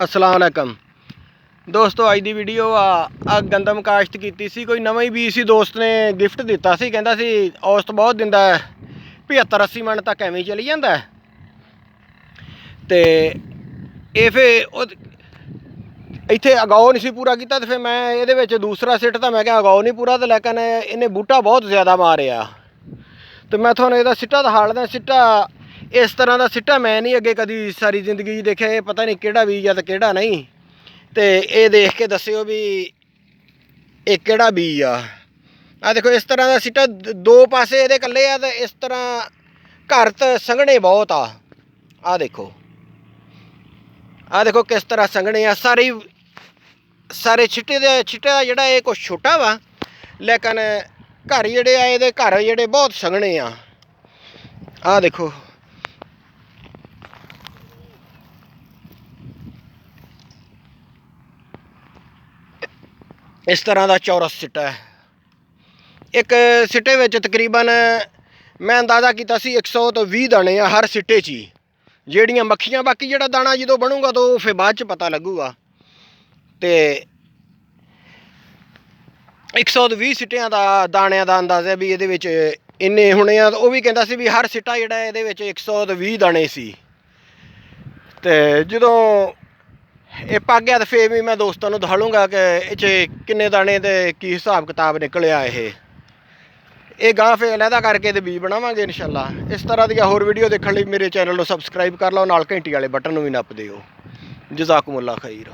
अस्सलाम वालेकुम दोस्तों, अज की वीडियो आ गंदम काश्त की सी। कोई नवा ही बीज सी, दोस्त ने गिफ्ट दिता सी, कहता सी औसत बहुत दिंदा है, 75-80 मन तक एवं चली जाता है। तो ये फिर इत्थे अगाओ नहीं सी पूरा किया, तो फिर मैं ये दूसरा सिट था, मैं अगाओ नहीं पूरा, तो लेकिन इन्हें बूटा बहुत ज़्यादा मारिया। तो मैं थोड़ा यदा सिट्टा दिखालदा। सिट्टा इस तरह का सिट्टा मैं नहीं अगे कभी सारी जिंदगी देखा। ये पता नहीं किहड़ा बीज है तो किहड़ा नहीं। तो ये देख के दस्सिओ भी ये किहड़ा बीज आ देखो इस तरह का सिट्टा दो पासे ये कल्ले आ। तो इस तरह घर तो संघने बहुत आ देखो किस तरह संघने आ सारे छिट्टे का जिहड़ा ये कुछ छोटा वा, लेकिन घर जिहड़े आ ये घर जिहड़े बहुत संघने आ देखो। इस तरह का चौरस सिट्टा है। एक सिट्टे में तकरीबन मैं अंदाज़ा किया 100 तो 20 दाने आ हर सिट्टे च ही, ਜਿਹੜੀਆਂ मक्खियां। बाकी जो दाना जो बनूगा तो फिर बाद च पता लगूगा। तो 120 सिट्टियां का दाणियां का अंदाज़ा भी ये इन्ने होने आ। वो भी कहता सी भी हर सिट्टा जोड़ा ये 120 दाने सी। तो जो ये पक गया तो फिर भी मैं दोस्तों को दिखाऊँगा कि इसे किन्ने दाने ते की हिसाब किताब निकलिया। ये गांह फिर अलहदा करके तो बीज बनावांगे इंशाअल्लाह। इस तरह दी होर वीडियो देखने लिए मेरे चैनल को सबसक्राइब कर लो, नाल घंटी वाले बटन भी नप दिओ। जज़ाकुमुल्लाह खैर।